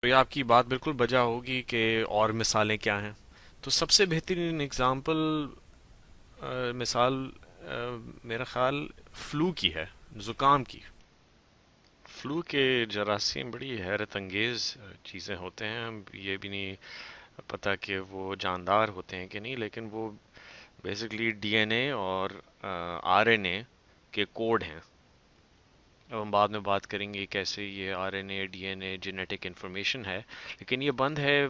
تو یہ آپ کی بات بالکل بجا ہوگی کہ اور مثالیں کیا ہیں. تو سب سے بہترین اگزامپل، مثال، میرا خیال فلو کی ہے، زکام کی. فلو کے جراثیم بڑی حیرت انگیز چیزیں ہوتے ہیں. یہ بھی نہیں پتہ کہ وہ جاندار ہوتے ہیں کہ نہیں، لیکن وہ بیسیکلی ڈی این اے اور آر این اے کے کوڈ ہیں. اب ہم بعد میں بات کریں گے کیسے یہ R N A D N A genetic information ہے، لیکن یہ بند ہے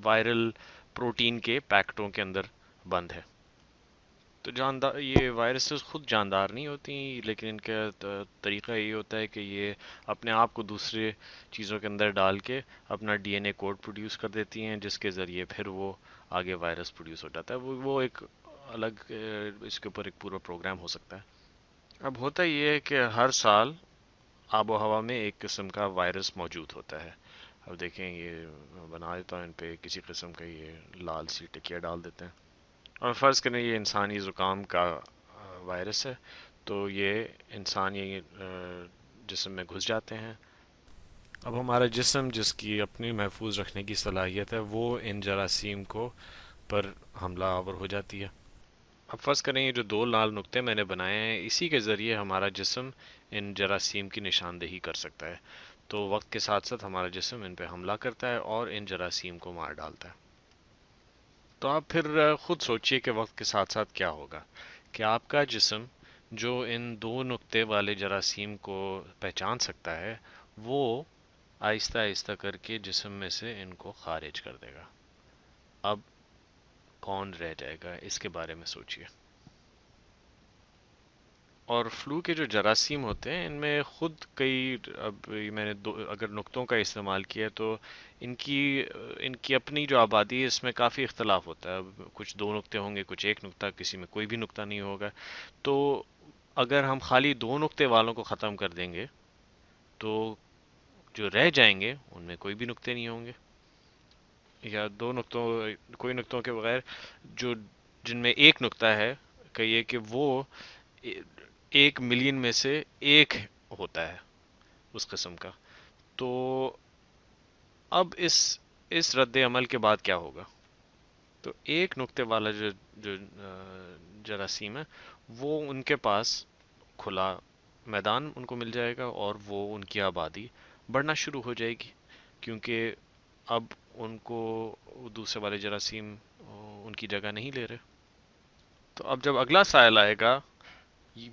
وائرل پروٹین کے پیکٹوں کے اندر بند ہے. تو جاندار، یہ وائرسز خود جاندار نہیں ہوتی، لیکن ان کا طریقہ یہ ہوتا ہے کہ یہ اپنے آپ کو دوسرے چیزوں کے اندر ڈال کے اپنا ڈی این اے کوڈ پروڈیوس کر دیتی ہیں، جس کے ذریعے پھر وہ آگے وائرس پروڈیوس ہو جاتا ہے. وہ ایک الگ اس کے اوپر ایک پورا پروگرام ہو سکتا ہے. اب ہوتا یہ ہے کہ ہر سال آب و ہوا میں ایک قسم کا وائرس موجود ہوتا ہے. اب دیکھیں، یہ بنا دیتا ہوں ان پہ کسی قسم کا یہ لال سی ٹکیا ڈال دیتے ہیں، اور فرض کریں یہ انسانی زکام کا وائرس ہے. تو یہ انسانی جسم میں گھس جاتے ہیں. اب ہمارا جسم، جس کی اپنی محفوظ رکھنے کی صلاحیت ہے، وہ ان جراثیم کو پر حملہ آور ہو جاتی ہے. اب فرض کریں یہ جو دو لال نقطے میں نے بنائے ہیں، اسی کے ذریعے ہمارا جسم ان جراثیم کی نشاندہی کر سکتا ہے. تو وقت کے ساتھ ساتھ ہمارا جسم ان پہ حملہ کرتا ہے اور ان جراثیم کو مار ڈالتا ہے. تو آپ پھر خود سوچئے کہ وقت کے ساتھ ساتھ کیا ہوگا کہ آپ کا جسم جو ان دو نقطے والے جراثیم کو پہچان سکتا ہے، وہ آہستہ آہستہ کر کے جسم میں سے ان کو خارج کر دے گا. اب کون رہ جائے گا، اس کے بارے میں سوچئے. اور فلو کے جو جراثیم ہوتے ہیں، ان میں خود کئی، اب یہ میں نے اگر نقطوں کا استعمال کیا تو ان کی ان کی اپنی جو آبادی ہے، اس میں کافی اختلاف ہوتا ہے. اب کچھ دو نقطے ہوں گے، کچھ ایک نقطہ، کسی میں کوئی بھی نقطہ نہیں ہوگا. تو اگر ہم خالی دو نقطے والوں کو ختم کر دیں گے تو جو رہ جائیں گے ان میں کوئی بھی نقطے نہیں ہوں گے. یا دو نقطوں، کوئی نقطوں کے بغیر جو جن میں ایک نقطہ ہے، کہیے کہ وہ 1 ملین میں سے ایک ہوتا ہے اس قسم کا. تو اب اس رد عمل کے بعد کیا ہوگا؟ تو ایک نقطے والا جو جراثیم ہے، وہ ان کے پاس کھلا میدان ان کو مل جائے گا، اور وہ ان کی آبادی بڑھنا شروع ہو جائے گی، کیونکہ اب ان کو دوسرے والے جراثیم ان کی جگہ نہیں لے رہے. تو اب جب اگلا سائل آئے گا،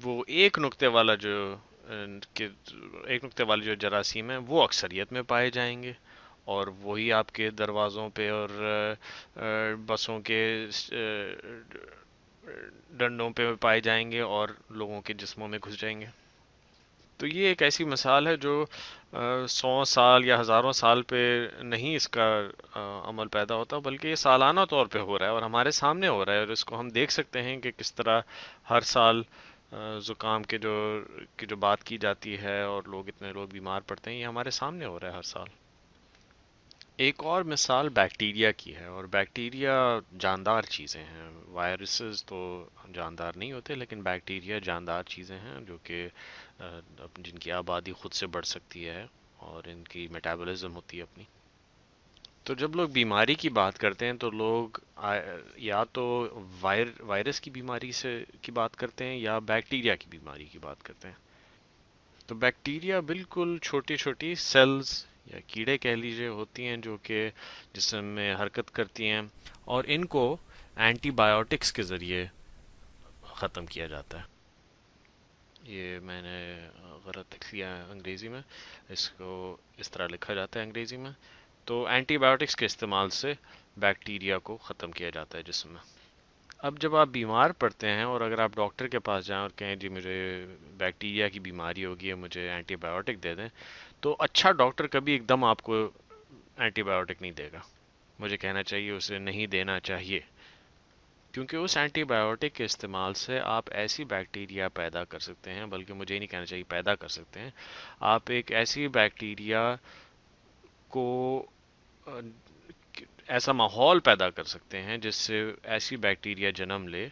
وہ کہ ایک نقطے والے جو جراثیم ہیں وہ اکثریت میں پائے جائیں گے، اور وہی آپ کے دروازوں پہ اور بسوں کے ڈنڈوں پہ پائے جائیں گے اور لوگوں کے جسموں میں گھس جائیں گے. تو یہ ایک ایسی مثال ہے جو 100 سال یا ہزاروں سال پہ نہیں اس کا عمل پیدا ہوتا، بلکہ یہ سالانہ طور پہ ہو رہا ہے اور ہمارے سامنے ہو رہا ہے. اور اس کو ہم دیکھ سکتے ہیں کہ کس طرح ہر سال زکام کی جو بات کی جاتی ہے اور اتنے لوگ بیمار پڑتے ہیں، یہ ہمارے سامنے ہو رہا ہے ہر سال. ایک اور مثال بیکٹیریا کی ہے، اور بیکٹیریا جاندار چیزیں ہیں. وائرسز تو جاندار نہیں ہوتے، لیکن بیکٹیریا جاندار چیزیں ہیں جو کہ جن کی آبادی خود سے بڑھ سکتی ہے اور ان کی میٹابولزم ہوتی ہے اپنی. تو جب لوگ بیماری کی بات کرتے ہیں تو لوگ یا تو وائرس کی بیماری کی بات کرتے ہیں یا بیکٹیریا کی بیماری کی بات کرتے ہیں. تو بیکٹیریا بالکل چھوٹی چھوٹی سیلز یا کیڑے کہہ لیجیے ہوتی ہیں جو کہ جسم میں حرکت کرتی ہیں، اور ان کو اینٹی بایوٹکس کے ذریعے ختم کیا جاتا ہے. یہ میں نے غلط لکھ لیا ہے انگریزی میں، اس کو اس طرح لکھا جاتا ہے انگریزی میں. تو اینٹی بایوٹکس کے استعمال سے بیکٹیریا کو ختم کیا جاتا ہے جسم میں. اب جب آپ بیمار پڑتے ہیں اور اگر آپ ڈاکٹر کے پاس جائیں اور کہیں جی مجھے بیکٹیریا کی بیماری ہوگی ہے، مجھے اینٹی بایوٹک دے دیں، تو اچھا ڈاکٹر کبھی ایک دم آپ کو اینٹی بایوٹک نہیں دے گا. مجھے کہنا چاہیے اسے نہیں دینا چاہیے، کیونکہ اس اینٹی بایوٹک کے استعمال سے آپ ایسی بیکٹیریا پیدا کر سکتے ہیں، بلکہ مجھے نہیں کہنا چاہیے پیدا کر سکتے ہیں، آپ ایک ایسی بیکٹیریا کو ایسا ماحول پیدا کر سکتے ہیں جس سے ایسی بیکٹیریا جنم لے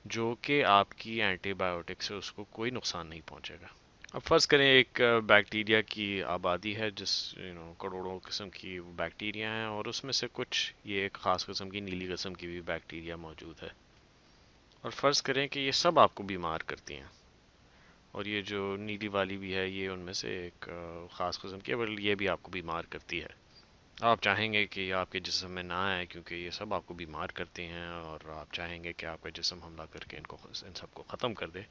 جو کہ آپ کی اینٹی بایوٹک سے اس کو کوئی نقصان نہیں پہنچے گا. اب فرض کریں ایک بیکٹیریا کی آبادی ہے، جس کروڑوں قسم کی بیکٹیریا ہیں، اور اس میں سے کچھ یہ ایک خاص قسم کی نیلی قسم کی بھی بیکٹیریا موجود ہے، اور فرض کریں کہ یہ سب آپ کو بیمار کرتی ہیں، اور یہ جو نیلی والی بھی ہے یہ ان میں سے ایک خاص قسم کی ہے، بل یہ بھی آپ کو بیمار کرتی ہے۔ آپ چاہیں گے کہ یہ آپ کے جسم میں نہ آئے کیونکہ یہ سب آپ کو بیمار کرتے ہیں، اور آپ چاہیں گے کہ آپ کا جسم حملہ کر کے ان سب کو ختم کر دے۔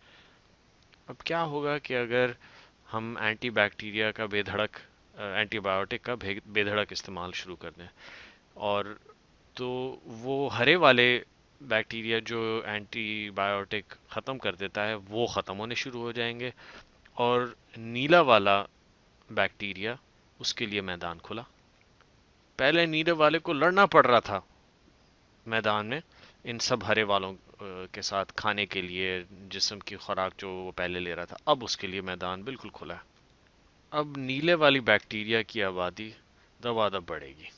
اب کیا ہوگا کہ اگر ہم اینٹی بیکٹیریا کا بے دھڑک اینٹی بایوٹک کا بے دھڑک استعمال شروع کر دیں، اور تو وہ ہرے والے بیکٹیریا جو اینٹی بایوٹک ختم کر دیتا ہے وہ ختم ہونے شروع ہو جائیں گے، اور نیلا والا بیکٹیریا، اس کے لیے میدان کھلا۔ پہلے نیلے والے کو لڑنا پڑ رہا تھا میدان میں ان سب ہرے والوں کے ساتھ کھانے کے لیے، جسم کی خوراک جو وہ پہلے لے رہا تھا، اب اس کے لیے میدان بالکل کھلا ہے۔ اب نیلے والی بیکٹیریا کی آبادی دبا دب بڑھے گی،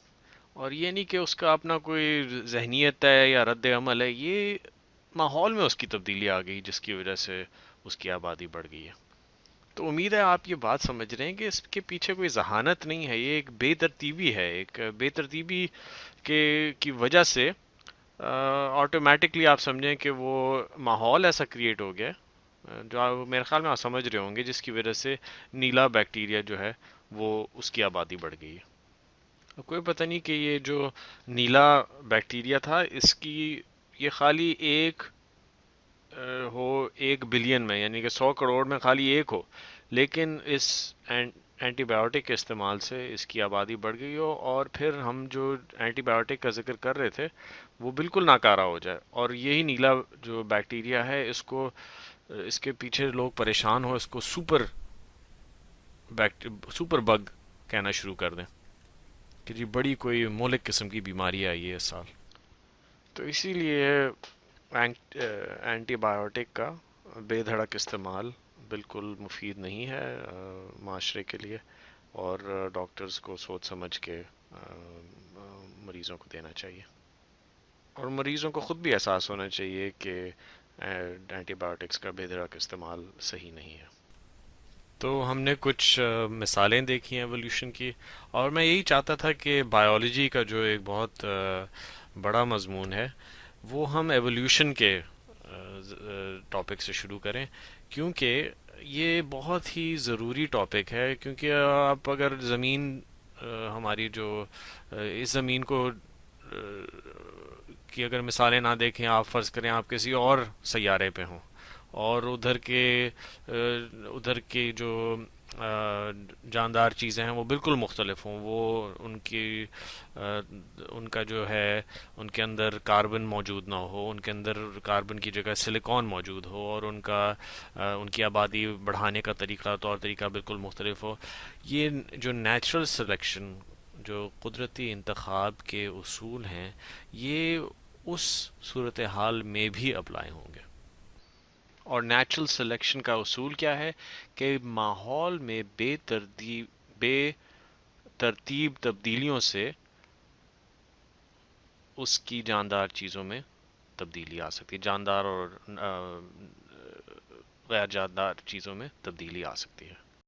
اور یہ نہیں کہ اس کا اپنا کوئی ذہنیت ہے یا رد عمل ہے، یہ ماحول میں اس کی تبدیلی آ گئی جس کی وجہ سے اس کی آبادی بڑھ گئی ہے۔ تو امید ہے آپ یہ بات سمجھ رہے ہیں کہ اس کے پیچھے کوئی ذہانت نہیں ہے، یہ ایک بے ترتیبی ہے، ایک بے ترتیبی کے کی وجہ سے آٹومیٹکلی آپ سمجھیں کہ وہ ماحول ایسا کریٹ ہو گیا، جو میرے خیال میں آپ سمجھ رہے ہوں گے، جس کی وجہ سے نیلا بیکٹیریا جو ہے وہ اس کی آبادی بڑھ گئی ہے۔ اب کوئی پتہ نہیں کہ یہ جو نیلا بیکٹیریا تھا، اس کی یہ خالی ایک ہو 1 بلین میں، یعنی کہ 100 کروڑ میں خالی ایک ہو، لیکن اس اینٹی بایوٹک کے استعمال سے اس کی آبادی بڑھ گئی ہو، اور پھر ہم جو اینٹی بایوٹک کا ذکر کر رہے تھے وہ بالکل ناکارہ ہو جائے، اور یہی نیلا جو بیکٹیریا ہے اس کو اس کے پیچھے لوگ پریشان ہو، اس کو سپر بگ کہنا شروع کر دیں کہ جی بڑی کوئی مہلک قسم کی بیماری آئی ہے اس سال۔ تو اسی لیے اینٹی بایوٹک کا بے دھڑک استعمال بالکل مفید نہیں ہے معاشرے کے لیے، اور ڈاکٹرز کو سوچ سمجھ کے مریضوں کو دینا چاہیے، اور مریضوں کو خود بھی احساس ہونا چاہیے کہ اینٹی بایوٹکس کا بے دھڑک استعمال صحیح نہیں ہے۔ تو ہم نے کچھ مثالیں دیکھی ہیں ایولیوشن کی، اور میں یہی چاہتا تھا کہ بائیولوجی کا جو ایک بہت بڑا مضمون ہے وہ ہم ایولیوشن کے ٹاپک سے شروع کریں، کیونکہ یہ بہت ہی ضروری ٹاپک ہے، کیونکہ آپ اگر زمین ہماری جو اس زمین کو کی اگر مثالیں نہ دیکھیں، آپ فرض کریں آپ کسی اور سیارے پہ ہوں، اور ادھر کی جو جاندار چیزیں ہیں وہ بالکل مختلف ہوں، وہ ان کا جو ہے ان کے اندر کاربن موجود نہ ہو، ان کے اندر کاربن کی جگہ سلیکون موجود ہو، اور ان کی آبادی بڑھانے کا طور طریقہ بالکل مختلف ہو، یہ جو نیچرل سلیکشن، جو قدرتی انتخاب کے اصول ہیں، یہ اس صورتحال میں بھی اپلائی ہوں گے۔ اور نیچرل سلیکشن کا اصول کیا ہے کہ ماحول میں بے ترتیب تبدیلیوں سے اس کی جاندار چیزوں میں تبدیلی آ سکتی ہے، جاندار اور غیر جاندار چیزوں میں تبدیلی آ سکتی ہے۔